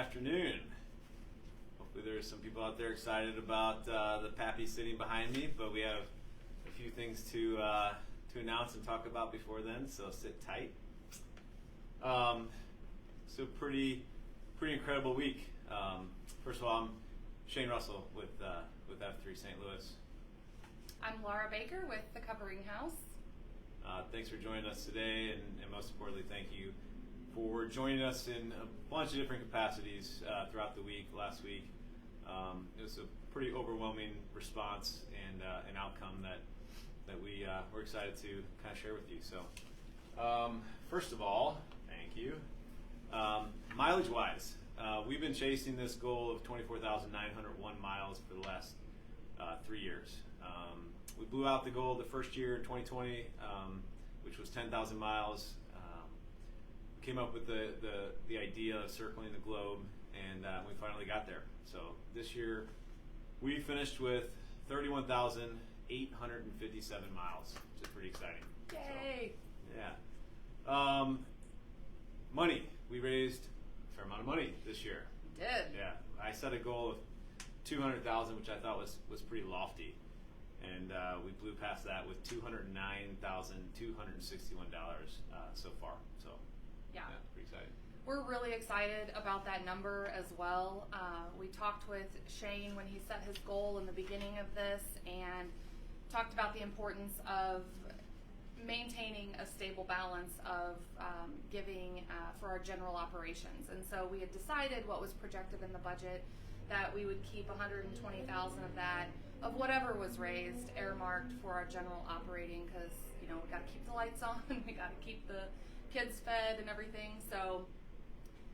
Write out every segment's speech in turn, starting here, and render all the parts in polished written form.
afternoon. Hopefully there's some people out there excited about the Pappy sitting behind me, but we have a few things to announce and talk about before then, so sit tight. So pretty incredible week. First of all, I'm Shane Russell with F3 St. Louis. I'm Laura Baker with the Covering House. Thanks for joining us today, and most importantly, thank you for joining us in a bunch of different capacities throughout the week. Last week, it was a pretty overwhelming response and an outcome that we're excited to kind of share with you. So, first of all, thank you. Mileage-wise, we've been chasing this goal of 24,901 miles for the last 3 years. We blew out the goal the first year in 2020, which was 10,000 miles. Came up with the idea of circling the globe, and we finally got there. So this year, we finished with 31,857 miles, which is pretty exciting. Yay! So, yeah. Money. We raised a fair amount of money this year. We did. Yeah. I set a goal of 200,000, which I thought was pretty lofty. And we blew past that with $209,261 so far. So, Yeah. Pretty exciting. We're really excited about that number as well. We talked with Shane when he set his goal in the beginning of this and talked about the importance of maintaining a stable balance of giving for our general operations. And so we had decided what was projected in the budget that we would keep 120,000 of that, of whatever was raised, earmarked for our general operating, because we got to keep the lights on, we got to keep the kids fed and everything. So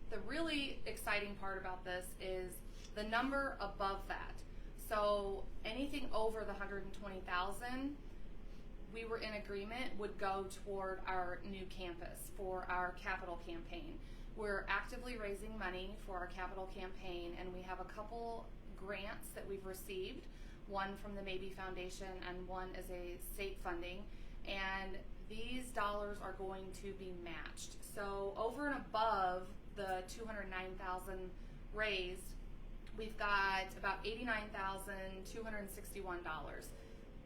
the really exciting part about this is the number above that. So anything over the 120,000, we were in agreement would go toward our new campus for our capital campaign. We're actively raising money for our capital campaign, and we have a couple grants that we've received, one from the Maybe Foundation and one is a state funding, and these dollars are going to be matched. So over and above the 209,000 raised, we've got about $89,261.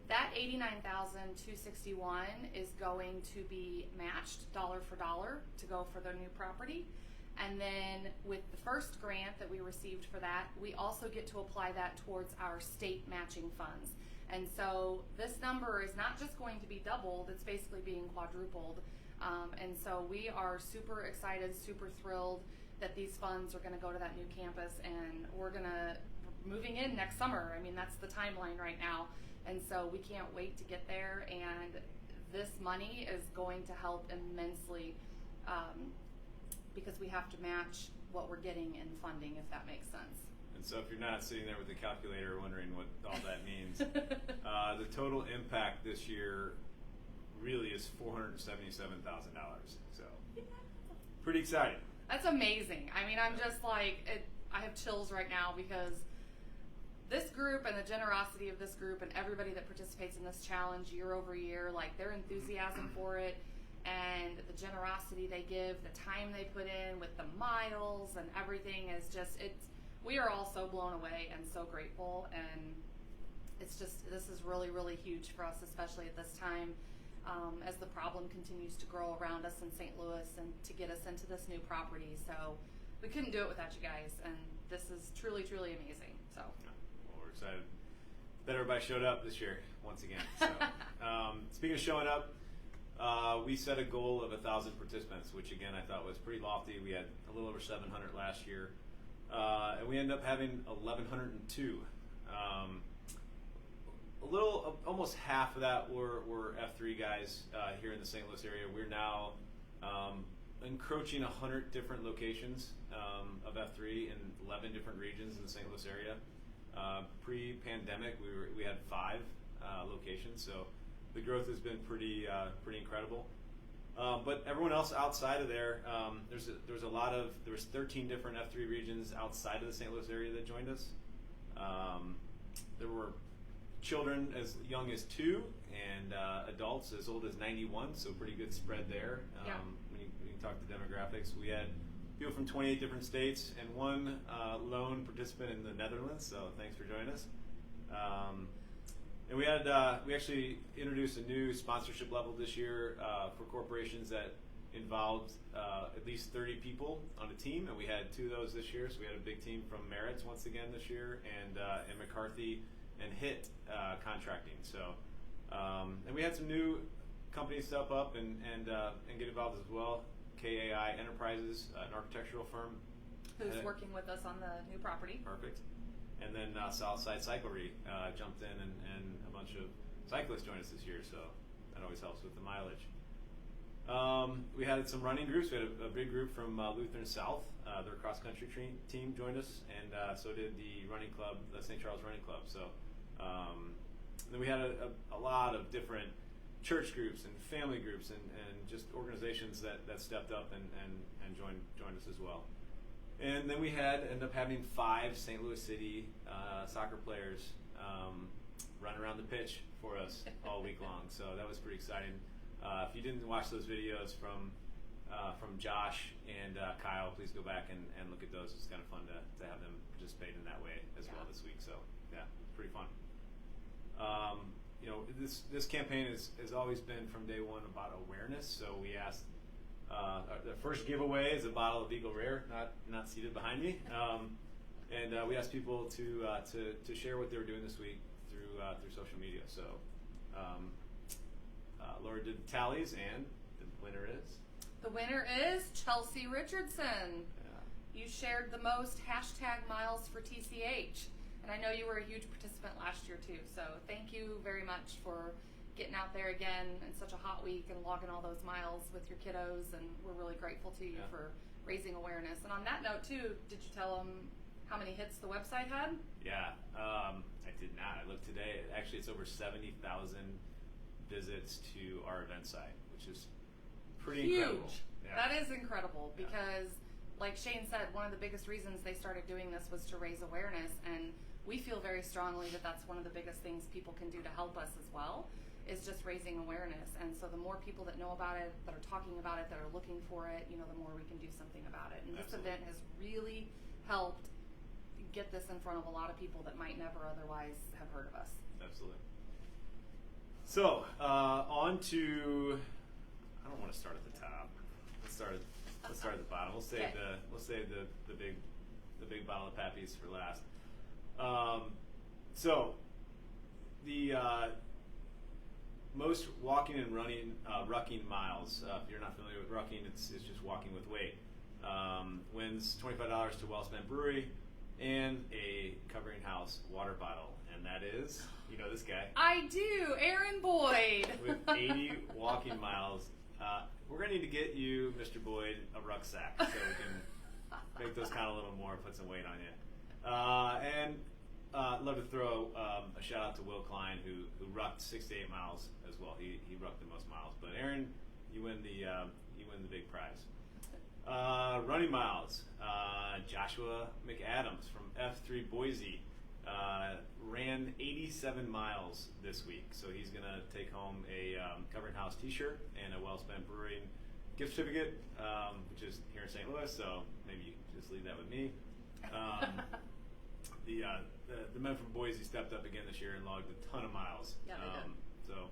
That $89,261 is going to be matched dollar for dollar to go for the new property. And then with the first grant that we received for that, we also get to apply that towards our state matching funds. And so this number is not just going to be doubled, it's basically being quadrupled. And so we are super excited, super thrilled that these funds are going to go to that new campus, and we're moving in next summer. I mean, that's the timeline right now. And so we can't wait to get there, and this money is going to help immensely because we have to match what we're getting in funding, if that makes sense. And so if you're not sitting there with a calculator wondering what all that means, the total impact this year really is $477,000. So pretty exciting. That's amazing. I mean, I'm just like, I have chills right now because this group and the generosity of this group and everybody that participates in this challenge year over year, like their enthusiasm for it and the generosity they give, the time they put in with the miles and everything is just, we are all so blown away and so grateful, and it's just, this is really, really huge for us, especially at this time as the problem continues to grow around us in St. Louis and to get us into this new property. So we couldn't do it without you guys, and this is truly, truly amazing. So. Well, we're excited that everybody showed up this year once again. So, speaking of showing up, we set a goal of 1,000 participants, which again I thought was pretty lofty. We had a little over 700 last year, and we ended up having 1,102. Almost half of that were F3 guys here in the St. Louis area. We're now encroaching 100 different locations of F3 in 11 different regions in the St. Louis area. Pre-pandemic, we had 5 locations, so the growth has been pretty incredible. But everyone else outside of there, there was 13 different F3 regions outside of the St. Louis area that joined us. There were children as young as 2 and adults as old as 91, so pretty good spread there. Yeah. When you talk to demographics, we had people from 28 different states, and one lone participant in the Netherlands. So thanks for joining us. And we actually introduced a new sponsorship level this year for corporations that involved at least 30 people on a team, and we had 2 of those this year. So we had a big team from Merritt's once again this year, and McCarthy and HIT contracting. So and we had some new companies step up and get involved as well. KAI Enterprises, an architectural firm, Who's working with us on the new property. perfect. And then Southside Cyclery jumped in, and a bunch of cyclists joined us this year, so that always helps with the mileage. We had some running groups. We had a big group from Lutheran South. Their cross-country team joined us, and so did the running club, the St. Charles Running Club. So then we had a lot of different church groups and family groups and just organizations that stepped up and joined us as well. And then we ended up having 5 St. Louis City soccer players run around the pitch for us all week long. So that was pretty exciting. If you didn't watch those videos from Josh and Kyle, please go back and look at those. It's kind of fun to have them participate in that way as well this week. So yeah, it's pretty fun. This campaign has always been from day one about awareness. So we asked. The first giveaway is a bottle of Eagle Rare, not seated behind me, and we asked people to share what they were doing this week through social media. So Laura did the tallies, and the winner is. The winner is Chelsea Richardson. Yeah. You shared the most #miles for TCH, and I know you were a huge participant last year too. So thank you very much for getting out there again in such a hot week and logging all those miles with your kiddos, and we're really grateful to you for raising awareness. And on that note too, did you tell them how many hits the website had? Yeah, I did not. I looked today. Actually, it's over 70,000 visits to our event site, which is pretty Huge. incredible. Yeah. That is incredible because, like Shane said, one of the biggest reasons they started doing this was to raise awareness, and we feel very strongly that that's one of the biggest things people can do to help us as well, is just raising awareness. And so the more people that know about it, that are talking about it, that are looking for it, the more we can do something about it. And this Absolutely. event has really helped get this in front of a lot of people that might never otherwise have heard of us. Absolutely. So on to. I don't want to start at the top. Let's start at the bottom. We'll save the big bottle of Pappy's for last. So the most walking and running rucking miles. If you're not familiar with rucking, it's just walking with weight. Wins $25 to Wellspent Brewery and a Covering House water bottle, and that is, this guy. I do, Aaron Boyd. With 80 walking miles. We're going to need to get you, Mr. Boyd, a rucksack so we can make those count a little more, put some weight on you. And I'd love to throw a shout out to Will Klein, who rucked 6 to 8 miles as well. He rucked the most miles. But Aaron, you win the big prize. Running miles. Joshua McAdams from F3 Boise ran 87 miles this week. So he's going to take home a Covering House t-shirt and a Wellspent Brewing gift certificate, which is here in St. Louis. So maybe you can just leave that with me. The men from Boise stepped up again this year and logged a ton of miles. Yeah, they did. So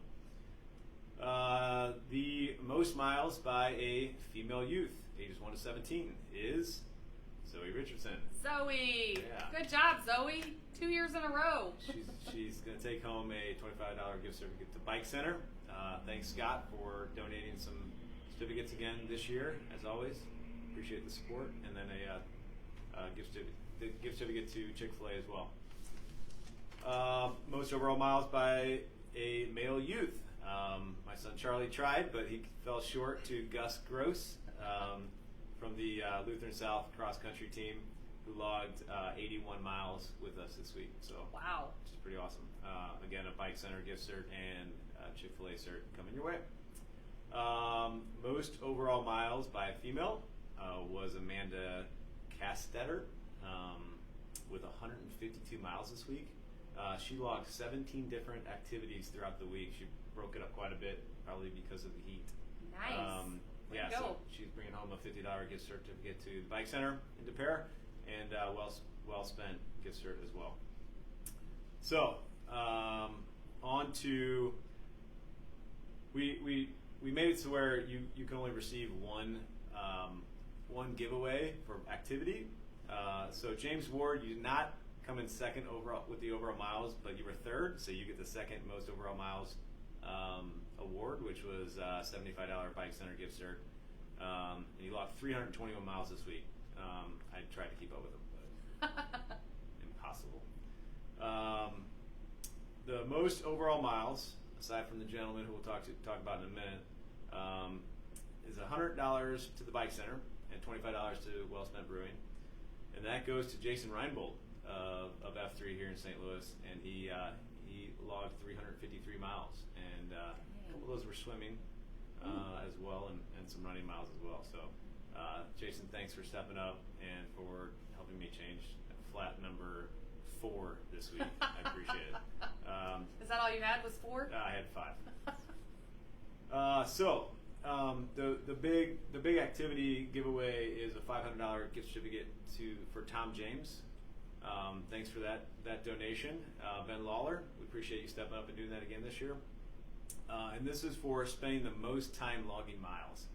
the most miles by a female youth, ages 1 to 17, is Zoe Richardson. Zoe! Yeah. Good job, Zoe. 2 years in a row. She's going to take home a $25 gift certificate to Bike Center. Thanks, Scott, for donating some certificates again this year, as always. Appreciate the support. And then a gift certificate to Chick-fil-A as well. Most overall miles by a male youth. My son Charlie tried, but he fell short to Gus Gross from the Lutheran South cross country team, who logged 81 miles with us this week. So wow, which is pretty awesome. Again, a Bike Center gift cert and Chick-fil-A cert coming your way. Most overall miles by a female was Amanda Castetter with 152 miles this week. She logged 17 different activities throughout the week. She broke it up quite a bit, probably because of the heat. Nice. Way yeah, to go. so she's bringing home a $50 gift certificate to the Bike Center in De Pere, and well spent gift cert as well. So on to we made it to where you can only receive one giveaway for activity. So James Ward, you did not come in second overall with the overall miles, but you were third, so you get the second most overall miles award, which was $75 Bike Center gift cert. And you logged 321 miles this week. I tried to keep up with them, but impossible. The most overall miles, aside from the gentleman who we'll talk about in a minute, is $100 to the Bike Center and $25 to Wellspent Brewing, and that goes to Jason Reinbold of F3 here in St. Louis, and he logged 353 miles, and a couple of those were swimming as well, and some running miles as well. So, Jason, thanks for stepping up and for helping me change flat number 4 this week. I appreciate it. Is that all you had? Was 4? I had 5. The big activity giveaway is a $500 gift certificate for Tom James. Thanks for that donation, Ben Lawler. We appreciate you stepping up and doing that again this year. And this is for spending the most time logging miles.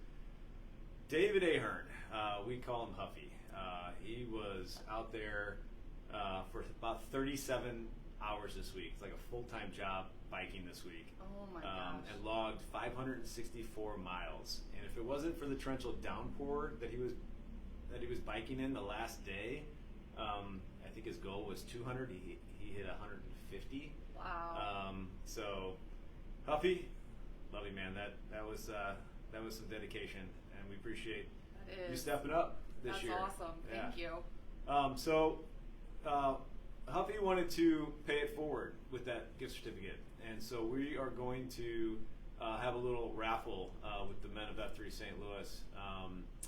David Ahern, we call him Huffy. He was out there for about 37 hours this week. It's like a full-time job biking this week. Oh my gosh. And logged 564 miles. And if it wasn't for the torrential downpour that he was biking in the last day, I think his goal was 200. He hit 150. Wow. So, Huffy, love you, man. That was some dedication, and we appreciate you stepping up this year. That's awesome. Thank you. Huffy wanted to pay it forward with that gift certificate, and so we are going to have a little raffle with the men of F3 St. Louis,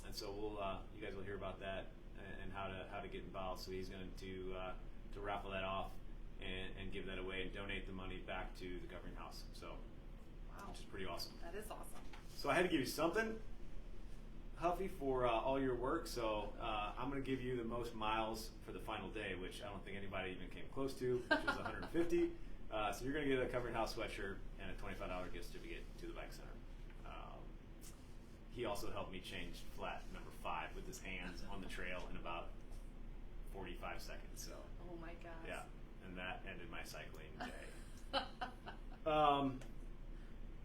and so you guys will hear about that and how to get involved. So he's going to raffle that off and give that away and donate the money back to the governing house. So, Wow. which is pretty awesome. That is awesome. So I had to give you something, Huffy, for all your work. So I'm going to give you the most miles for the final day, which I don't think anybody even came close to, which was 150. So you're going to get a Covering House sweatshirt and a $25 gift certificate to the Bike Center. He also helped me change flat number 5 with his hands on the trail in about 45 seconds. So Oh my gosh. yeah, and that ended my cycling day.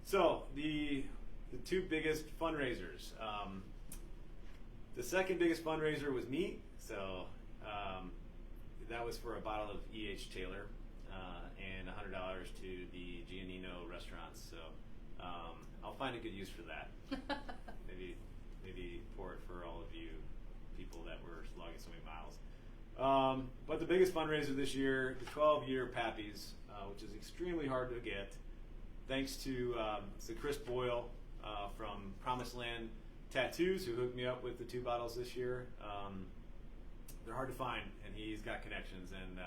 So the 2 biggest fundraisers. The second biggest fundraiser was me. So that was for a bottle of E.H. Taylor and $100 to the Giannino restaurants. So I'll find a good use for that. Maybe pour it for all of you people that were logging so many miles. But the biggest fundraiser this year, the 12-year Pappies, which is extremely hard to get. Thanks to Chris Boyle from Promised Land Tattoos, who hooked me up with the 2 bottles this year. They're hard to find, and he's got connections, and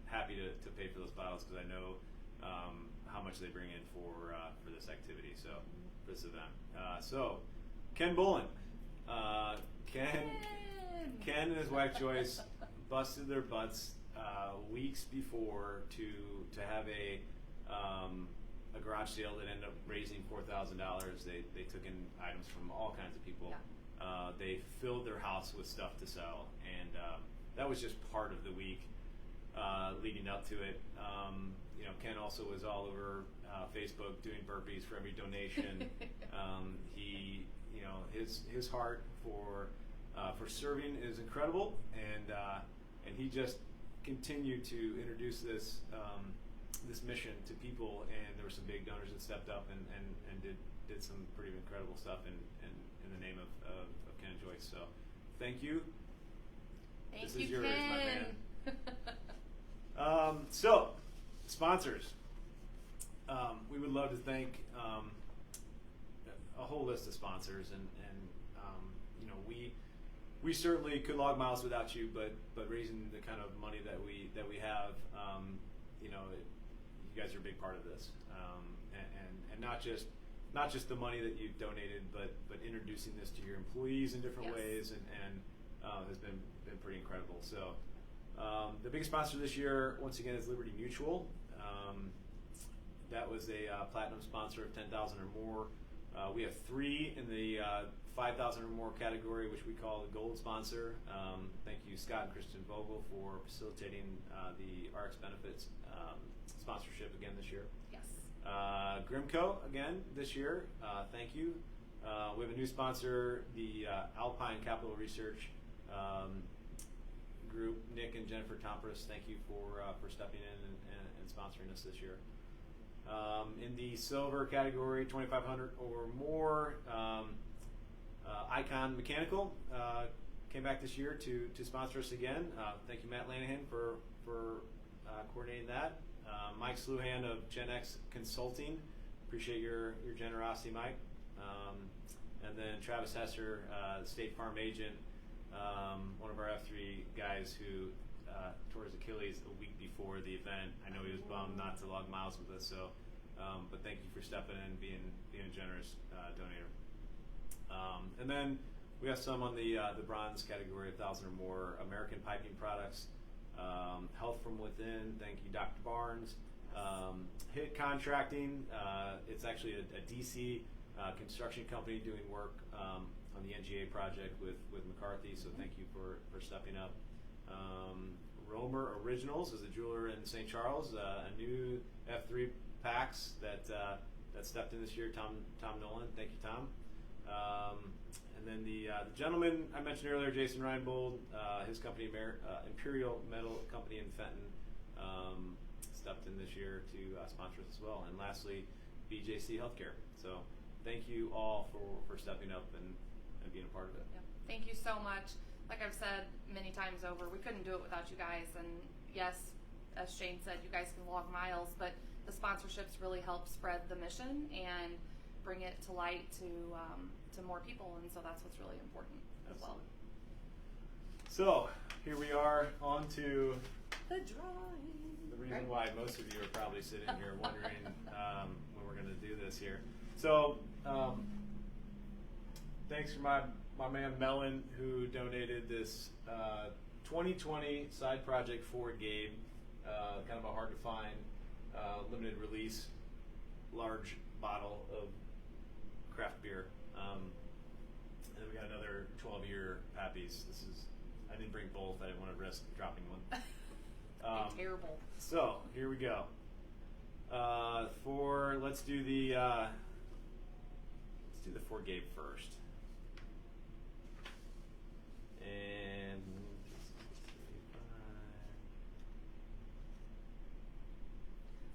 happy to pay for those bottles because I know how much they bring in for this activity, so for this event. So Ken Bullen, Ken and his wife Joyce busted their butts weeks before to have a garage sale that ended up raising $4,000. They took in items from all kinds of people. Yeah. They filled their house with stuff to sell, and that was just part of the week leading up to it. Ken also was all over Facebook doing burpees for every donation. He, his heart for serving is incredible, and he just continued to introduce this mission to people, and there were some big donors that stepped up and did some pretty incredible stuff in the name of Ken and Joyce. So thank you. Thank This you, is yours, Ken. my man. So, sponsors. We would love to thank a whole list of sponsors, and we certainly could log miles without you, but raising the kind of money that we have, you guys are a big part of this, and not just not just the money that you've donated, but introducing this to your employees in different Yes. ways, and has been pretty incredible. So the big sponsor this year, once again, is Liberty Mutual. That was a platinum sponsor of 10,000 or more. We have 3 in the 5,000 or more category, which we call the gold sponsor. Thank you, Scott and Kristen Vogel, for facilitating the RX Benefits sponsorship again this year. Yes. Grimco again this year. Thank you. We have a new sponsor, the Alpine Capital Research Group. Nick and Jennifer Tompras, thank you for stepping in and sponsoring us this year. In the silver category, 2,500 or more, Icon Mechanical came back this year to sponsor us again. Thank you, Matt Lanahan, for coordinating that. Mike Sluhan of Gen X Consulting, appreciate your generosity, Mike. And then Travis Hesser, State Farm agent, one of our F3 guys who tore his Achilles a week before the event. I know he was bummed not to log miles with us, so but thank you for stepping in and being a generous donator. And then we have some on the bronze category, 1,000 or more. American Piping Products, Health from Within, thank you, Dr. Barnes. HIT Contracting, it's actually a DC construction company doing work on the NGA project with McCarthy, so thank you for stepping up. Romer Originals is a jeweler in St. Charles, a new F3 PAX that stepped in this year, Tom Nolan, thank you, Tom. And then the gentleman I mentioned earlier, Jason Reinbold, his company, Imperial Metal Company in Fenton, stepped in this year to sponsor us as well. And lastly, BJC Healthcare. So thank you all for stepping up and being a part of it. Yep. Thank you so much. Like I've said many times over, we couldn't do it without you guys. And yes, as Shane said, you guys can log miles, but the sponsorships really help spread the mission and bring it to light to more people, and so that's what's really important as well. So here we are on to The drawing. the reason why most of you are probably sitting here wondering when we're going to do this here. So thanks for my man Mellon, who donated this 2020 side project for Gabe, kind of a hard to find limited release large bottle of craft beer. And then we got another 12-year Pappy's. I didn't bring both. I didn't want to risk dropping one. Terrible. So here we go. Let's do the for Gabe first. And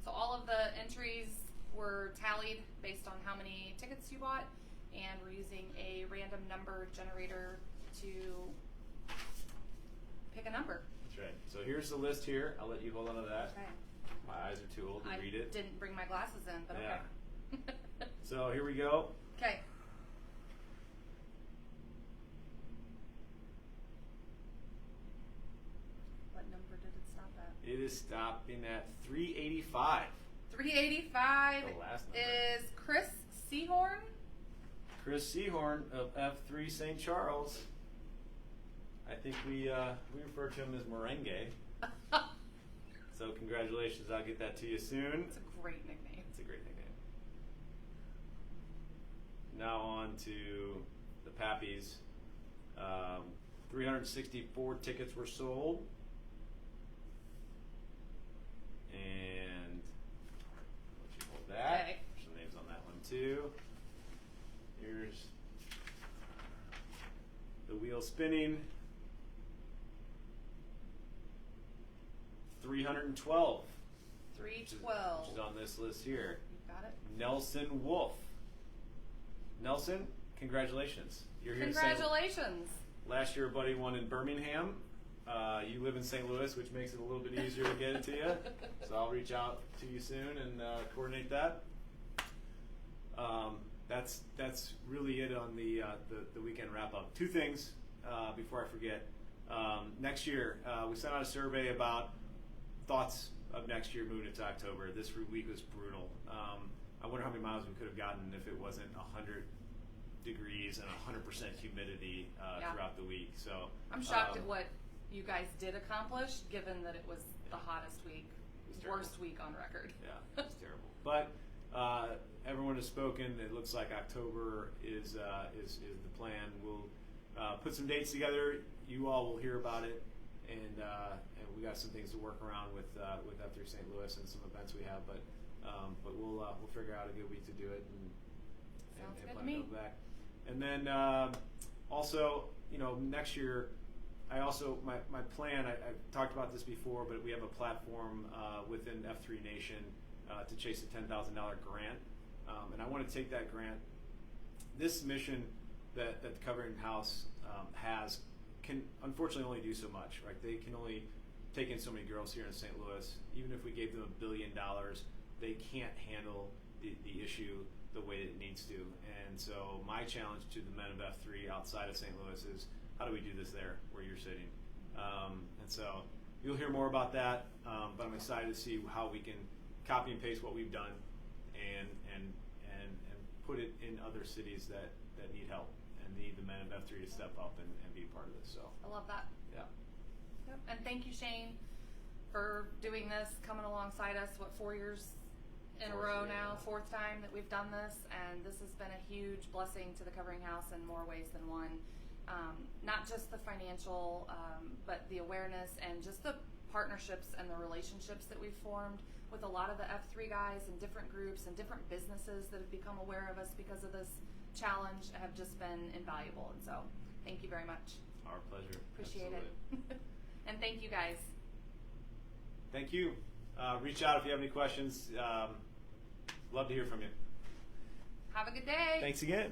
So all of the entries were tallied based on how many tickets you bought, and we're using a random number generator to pick a number. that's right. So here's the list here. I'll let you hold on to that. Okay. My eyes are too old to I read it. didn't bring my glasses in, but okay. So here we go. Okay. What number did it stop at? It is stopping at 385. 385 The last number. is Chris Seahorn. Chris Seahorn of F3 St. Charles. I think we refer to him as Merengue. So congratulations, I'll get that to you soon. It's a great nickname. It's a great nickname. Now on to the Pappies. 364 tickets were sold. And I'll let you hold that. Okay. Some names on that one too. Here's the wheel spinning. 312. 312. Which is on this list here. You got it. Nelson Wolf. Nelson, congratulations. You're here to say Congratulations. last year a buddy won in Birmingham. You live in St. Louis, which makes it a little bit easier to get it to you. So I'll reach out to you soon and coordinate that. That's really it on the weekend wrap up. Two things before I forget. Next year, we sent out a survey about thoughts of next year moving into October. This week was brutal. I I wonder how many miles we could have gotten if it wasn't 100 degrees and 100% humidity Yeah. throughout the week. So I'm shocked at what you guys did accomplish, given that it was the hottest week, was terrible. worst week on record. Yeah, it's terrible. But everyone has spoken. It looks like October is the plan. We'll put some dates together. You all will hear about it, and we got some things to work around with F3 St. Louis and some events we have. But we'll figure out a good week to do it and Sounds good plan to me. come back. And then also, next year. My plan, I've talked about this before, but we have a platform within F3 Nation to chase a $10,000 grant. And I want to take that grant. This mission that the Covering House has can unfortunately only do so much, right? They can only take in so many girls here in St. Louis. Even if we gave them $1 billion, they can't handle the issue the way it needs to. And so my challenge to the men of F3 outside of St. Louis is, how do we do this there where you're sitting? And so you'll hear more about that, but I'm excited to see how we can copy and paste what we've done and put it in other cities that need help and need the men of F3 to step up and be a part of this. So I love that. yeah. Yep. And thank you, Shane, for doing this, coming alongside us, 4 years in a Fourth row year, now, yeah. fourth time that we've done this, and this has been a huge blessing to the Covering House in more ways than one. Not just the financial, but the awareness and just the partnerships and the relationships that we've formed with a lot of the F3 guys and different groups and different businesses that have become aware of us because of this challenge have just been invaluable. And so thank you very much. Our pleasure. Appreciate Absolutely. it. And thank you guys. Thank you. Reach out if you have any questions. Love to hear from you. Have a good day. Thanks again.